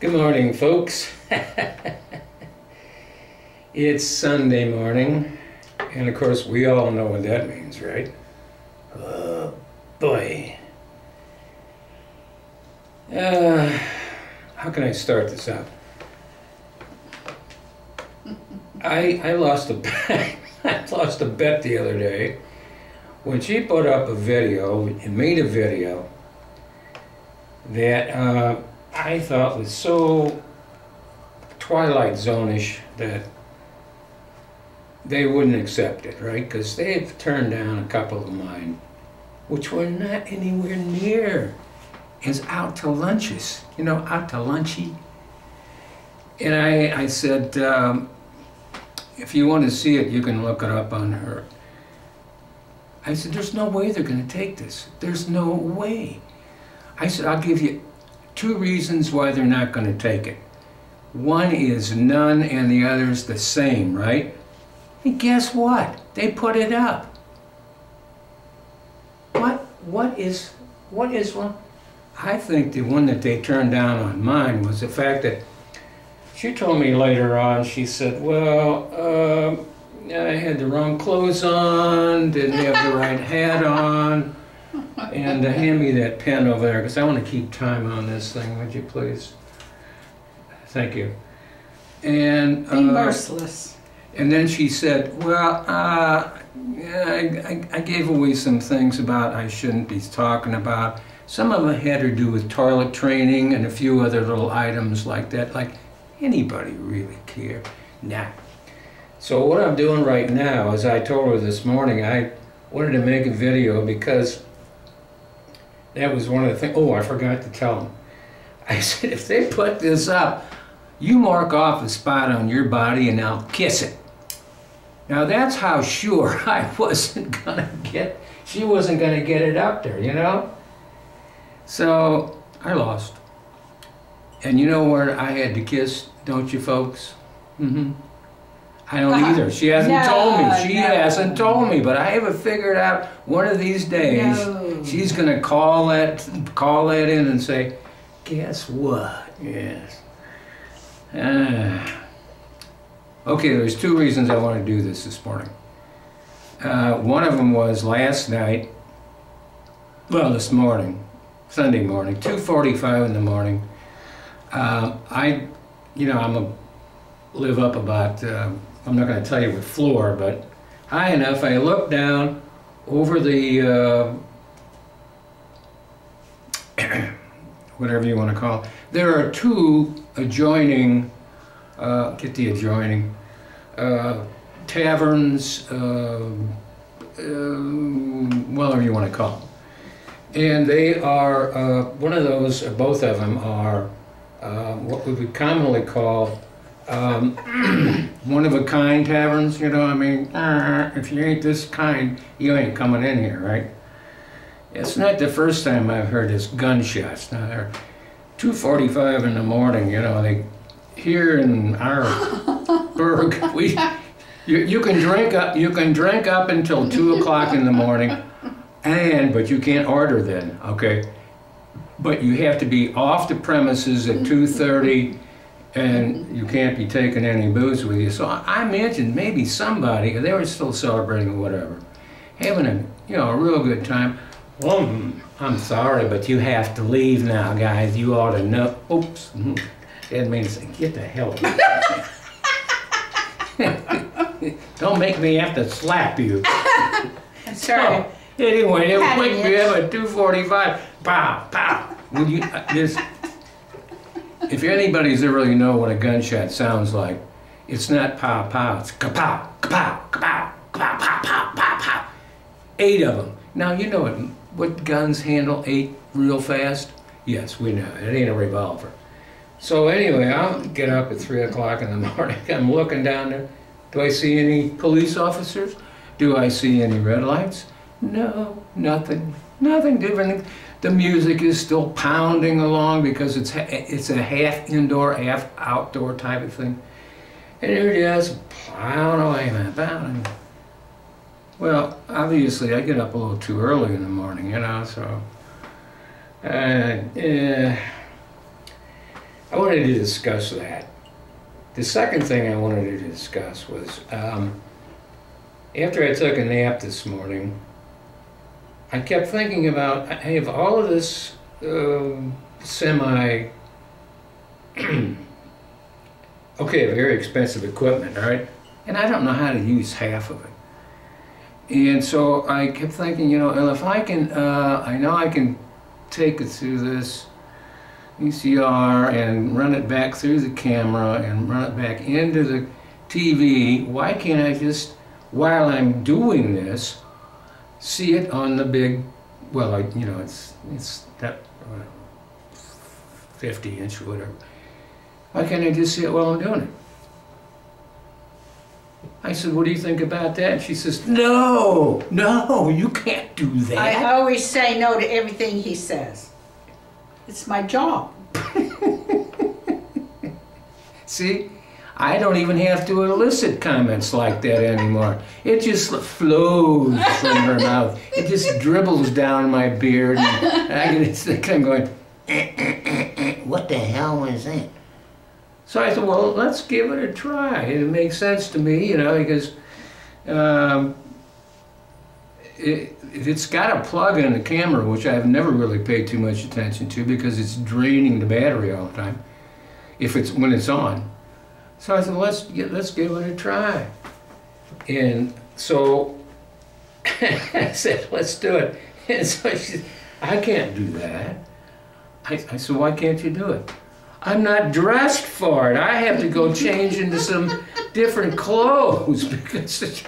Good morning, folks. It's Sunday morning, and of course we all know what that means, right? Oh boy. How can I start this out? I lost a bet. I lost a bet the other day when she put up a video and made a video that I thought was so Twilight Zone-ish that they wouldn't accept it, right? Because they've turned down a couple of mine, which were not anywhere near as out to lunches, you know, out to lunchy. And I said, if you want to see it, you can look it up on her. I said, there's no way they're going to take this. There's no way. I said, I'll give you 2 reasons why they're not going to take it. One is none and the other's the same, right? And guess what? They put it up. What is one? I think the one that they turned down on mine was the fact that she told me later on, she said, well, I had the wrong clothes on, didn't have the right hat on, and hand me that pen over there, because I want to keep time on this thing, would you please? Thank you. And be merciless. And then she said, well, I gave away some things about I shouldn't be talking about. Some of it had to do with toilet training and a few other little items like that. Like, anybody really care? Nah. So what I'm doing right now, as I told her this morning, I wanted to make a video because that was one of the things. Oh, I forgot to tell them. I said, if they put this up, you mark off a spot on your body and I'll kiss it. Now that's how sure I wasn't gonna get, she wasn't gonna get it up there, you know? So I lost. And you know where I had to kiss, don't you folks? Mm-hmm. I don't either. She hasn't told me. She hasn't told me, but I have it figured out one of these days. She's gonna call that in and say, guess what? Yes. Okay, there's 2 reasons I want to do this morning. One of them was last night, well, this morning, Sunday morning, 2:45 in the morning. Live up about, I'm not going to tell you what floor, but high enough. I looked down over the, whatever you want to call it. There are 2 adjoining, taverns, whatever you want to call them. And they are, one of those, or both of them are what we would commonly call one-of-a-kind taverns, you know, I mean, if you ain't this kind, you ain't coming in here, right? It's not the first time I've heard this gunshots. Now, they're 2:45 in the morning, you know, here in our burg, you can drink up until 2 o'clock in the morning, but you can't order then, okay? But you have to be off the premises at 2:30, and you can't be taking any booze with you. So I imagine maybe somebody, they were still celebrating or whatever, having a real good time. Well, I'm sorry, but you have to leave now, guys. You ought to know. Oops. That means get the hell out of here. Don't make me have to slap you. Sorry. So, anyway, they wake me up at 2:45. Pow, pow. Would you, if anybody's ever really know what a gunshot sounds like, it's not pow, pow. It's kapow, kapow, kapow, kapow, pow, pow, pow, pow. 8 of them. Now, you know what guns handle 8 real fast? Yes, we know. It ain't a revolver. So anyway, I'll get up at 3 o'clock in the morning. I'm looking down there. Do I see any police officers? Do I see any red lights? No, nothing. Nothing different. The music is still pounding along because it's a half indoor, half outdoor type of thing. And here it is, plowing away, man, pounding. Well, obviously, I get up a little too early in the morning, you know, so I wanted to discuss that. The second thing I wanted to discuss was, after I took a nap this morning, I kept thinking about, I have all of this okay, very expensive equipment, all right? And I don't know how to use half of it. And so I kept thinking, you know, if I can, I know I can take it through this VCR and run it back through the camera and run it back into the TV, why can't I just, while I'm doing this, see it on the big, well, you know, it's that 50-inch or whatever. Why can't I just see it while I'm doing it? I said, what do you think about that? And she says, no, you can't do that. I always say no to everything he says. It's my job. See, I don't even have to elicit comments like that anymore. It just flows from her mouth. It just dribbles down my beard. And I get it, I'm going, what the hell was that? So I said, well, let's give it a try. It makes sense to me, you know, because it's got a plug in the camera, which I've never really paid too much attention to because it's draining the battery all the time, when it's on. So I said, well, let's give it a try. And so I said, let's do it. And so she said, I can't do that. I said, why can't you do it? I'm not dressed for it. I have to go change into some different clothes because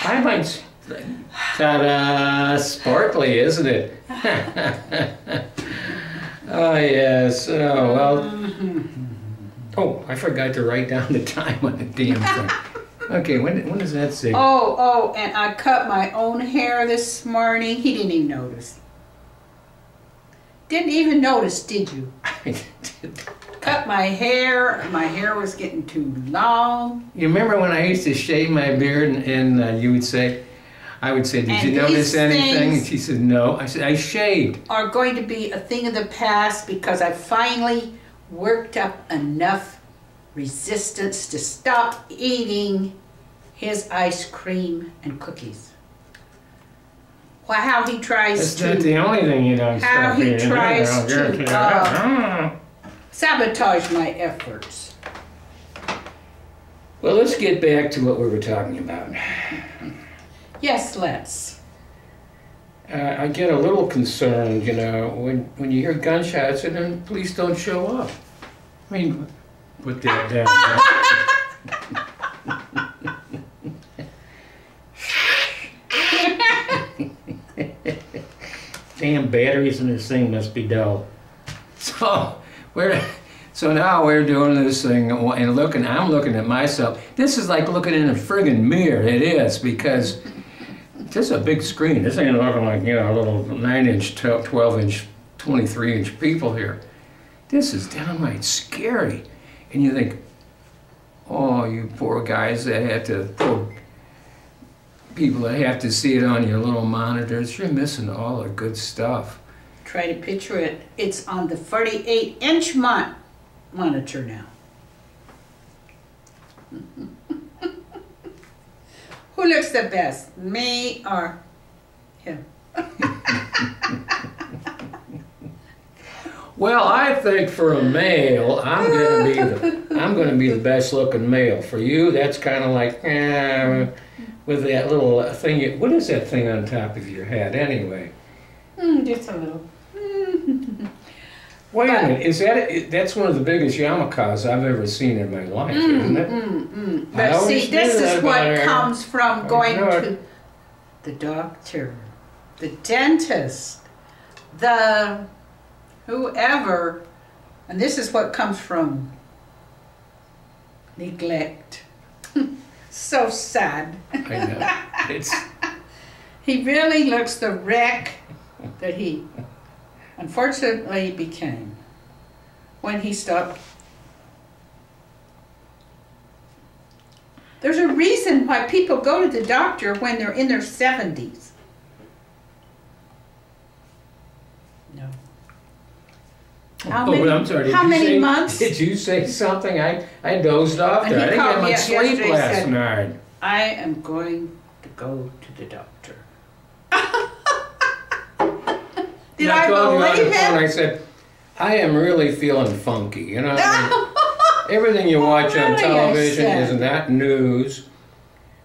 I might. Ta-da! Sparkly, isn't it? Oh yes. Oh well. Oh, I forgot to write down the time on the damn thing. Okay, when does that say? Oh, and I cut my own hair this morning. He didn't even notice. Didn't even notice, did you? I did. Cut my hair. My hair was getting too long. You remember when I used to shave my beard and you would say, I would say, did you notice anything? And she said, no. I said, I shaved. Are going to be a thing of the past because I finally worked up enough resistance to stop eating his ice cream and cookies. Well, how he tries to... That's not the only thing you don't how stop he eating. tries to sabotage my efforts. Well, let's get back to what we were talking about. Yes, let's. I get a little concerned, you know, when you hear gunshots and then police don't show up. I mean, put that down. Damn batteries in this thing must be dull. So now we're doing this thing and I'm looking at myself. This is like looking in a friggin' mirror. It is, because this is a big screen. This ain't looking like, you know, a little 9-inch, 12-inch, 23-inch people here. This is downright scary. And you think, oh, you poor guys that have to, people that have to see it on your little monitors, you're missing all the good stuff. Try to picture it. It's on the 48-inch monitor now. Who looks the best, me or him? Well, I think for a male, I'm gonna be the best looking male. For you, that's kind of like with that little thing. What is that thing on top of your head anyway? Just a little. Wait a minute, that's one of the biggest yarmulkes I've ever seen in my life, isn't it? But see, this is what comes from going to the doctor, the dentist, the whoever, and this is what comes from neglect. So sad. I know. He really looks the wreck that he unfortunately became when he stopped. There's a reason why people go to the doctor when they're in their 70s. No. I'm sorry. How many months? Did you say something? I dozed off there. I didn't get much sleep last night. I am going to go to the doctor. Did I believe him? I said, I am really feeling funky. You know, everything you watch on television is not news.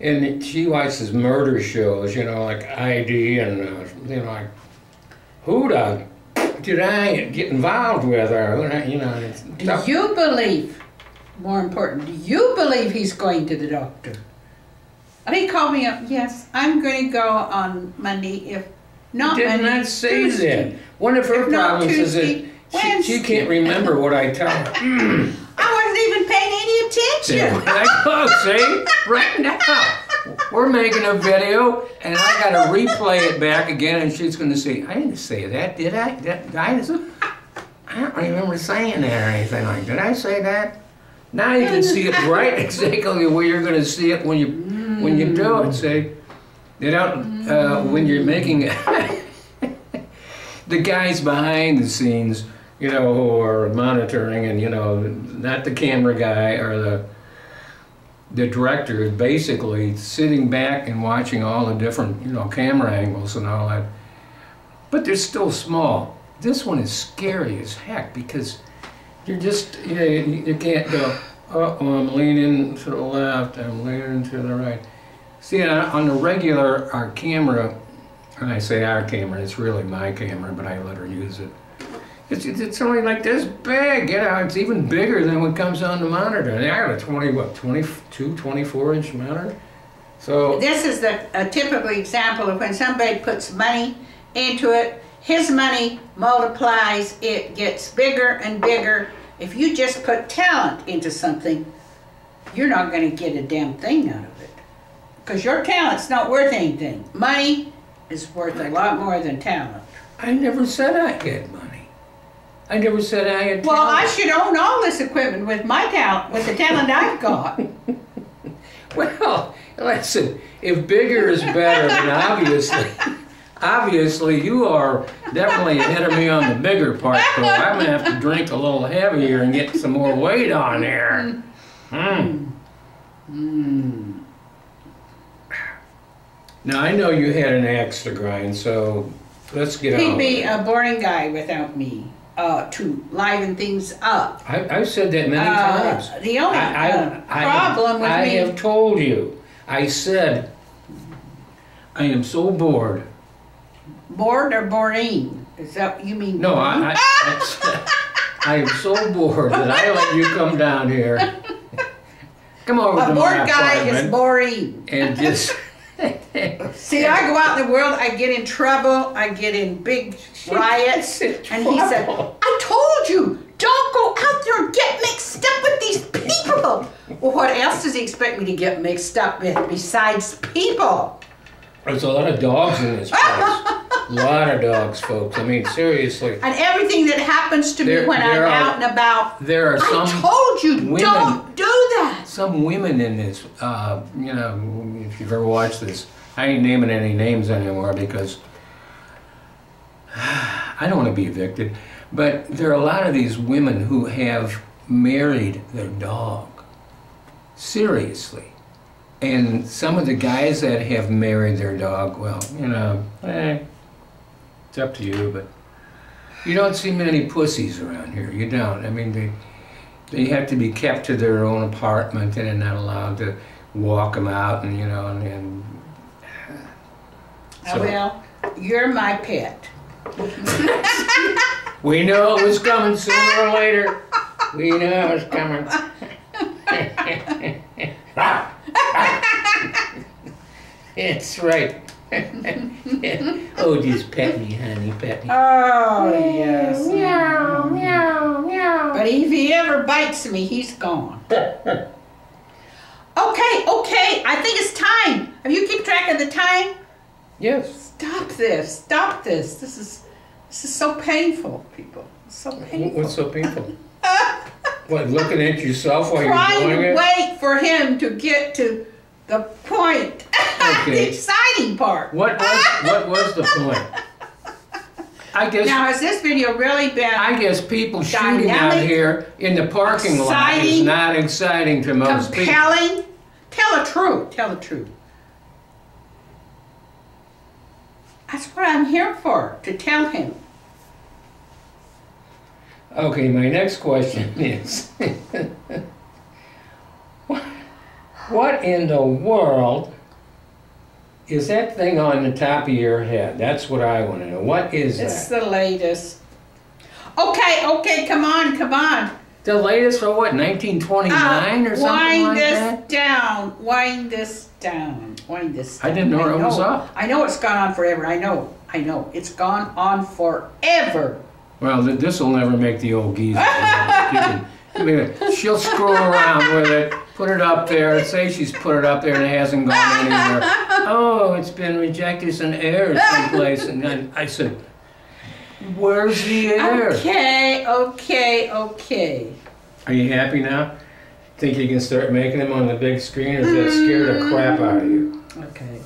And she watches murder shows, you know, like ID and, you know, like, who did I get involved with? Or, you know, do you believe, more important, do you believe he's going to the doctor? And he called me up, yes, I'm going to go on Monday, if not Monday. Monday, Did not say Tuesday. that. One of her problems is Tuesday, that she can't remember what I tell her. I wasn't even paying any attention. There I go, see? Right now. We're making a video, and I got to replay it back again, and she's going to say, I didn't say that, did I? I don't remember saying that or anything like that. Did I say that? Now you can see it right exactly where you're going to see it when you do it, see? You know, when you're making it, the guys behind the scenes, you know, who are monitoring and, you know, not the camera guy or the director is basically sitting back and watching all the different, you know, camera angles and all that. But they're still small. This one is scary as heck because you're just, you know, you can't go, oh, I'm leaning to the left, I'm leaning to the right. See, on the regular, our camera, and I say our camera, it's really my camera, but I let her use it. It's only like this big, you know, it's even bigger than what comes on the monitor. And I got a 24-inch monitor. So this is a typical example of when somebody puts money into it, his money multiplies, it gets bigger and bigger. If you just put talent into something, you're not going to get a damn thing out of it. Because your talent's not worth anything. Money is worth a lot more than talent. I never said I had money. I never said I had talent. Well, I should own all this equipment with my talent, with the talent I've got. Well, listen, if bigger is better, then obviously you are definitely ahead of me on the bigger part, so I'm going to have to drink a little heavier and get some more weight on there. Now, I know you had an axe to grind, so let's get on. He'd be a boring guy without me to liven things up. I've said that many times. The only problem with me... I have told you. I said, I am so bored. Bored or boring? Is that what you mean? No, I am so bored that I let you come down here. Come over to my apartment. A bored guy is boring. And just... See, I go out in the world, I get in trouble, I get in big riots, and he said, I told you, don't go out there and get mixed up with these people. Well, what else does he expect me to get mixed up with besides people? There's a lot of dogs in this place. A lot of dogs, folks. I mean, seriously. And everything that happens to me when I'm out and about, there are some I told you, women, don't do that. Some women in this, you know, if you've ever watched this, I ain't naming any names anymore because I don't want to be evicted, but there are a lot of these women who have married their dog. Seriously. And some of the guys that have married their dog, well, you know, it's up to you, but you don't see many pussies around here. You don't. I mean, they have to be kept to their own apartment and they're not allowed to walk them out and, you know, and so. Well, you're my pet. We know it was coming sooner or later. We know it was coming. It's right. Oh, just pet me, honey, pet me. Oh, yes. Meow, meow, meow. But if he ever bites me, he's gone. Okay, I think it's time. Have you keep track of the time? Yes. Stop this, stop this. This is so painful, people. It's so painful. What's so painful? What, looking at yourself while Trying you're doing to it? wait for him to get to the point. Okay. The exciting part. What was the point? I guess. Now, has this video really been I guess people shooting out dynamic, here in the parking lot is exciting, not exciting to most people. compelling? Tell the truth. Tell the truth. That's what I'm here for, to tell him. Okay, my next question is, what in the world is that thing on the top of your head? That's what I want to know. What is It's that? the latest. Okay, come on. The latest for what, 1929 or something like that? Wind this down. I didn't know it was up. I know it's gone on forever. I know. It's gone on forever. Well, this will never make the old geezer. She'll screw around with it, put it up there, and say she's put it up there and it hasn't gone anywhere. Oh, it's been rejected as an error someplace. And then I said, where's the error? Okay. Are you happy now? Think you can start making them on the big screen, or does that scare the crap out of you? Okay.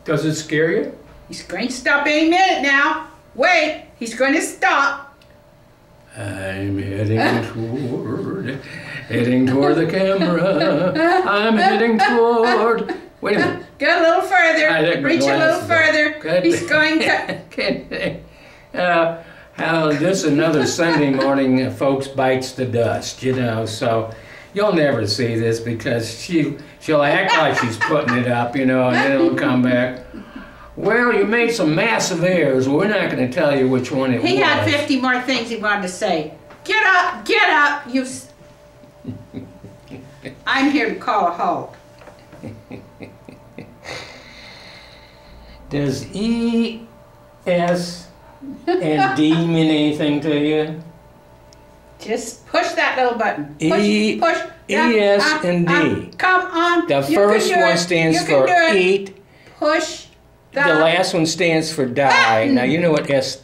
Does it scare you? He's going to stop any minute now. Wait, he's going to stop. I'm heading toward the camera. I'm heading toward. Wait a minute. Go a little further. Reach a little further. Good. He's going to. How this another Sunday morning, folks, bites the dust, you know. So you'll never see this because she'll act like she's putting it up, you know, and then it'll come back. Well, you made some massive errors. We're not going to tell you which one it was. He had 50 more things he wanted to say. Get up, you... I'm here to call a halt. Does E, S, and D mean anything to you? Just push that little button. Push. E, S, and D. Come on. The first one stands for eat. Push. The last one stands for die. Now, you know what S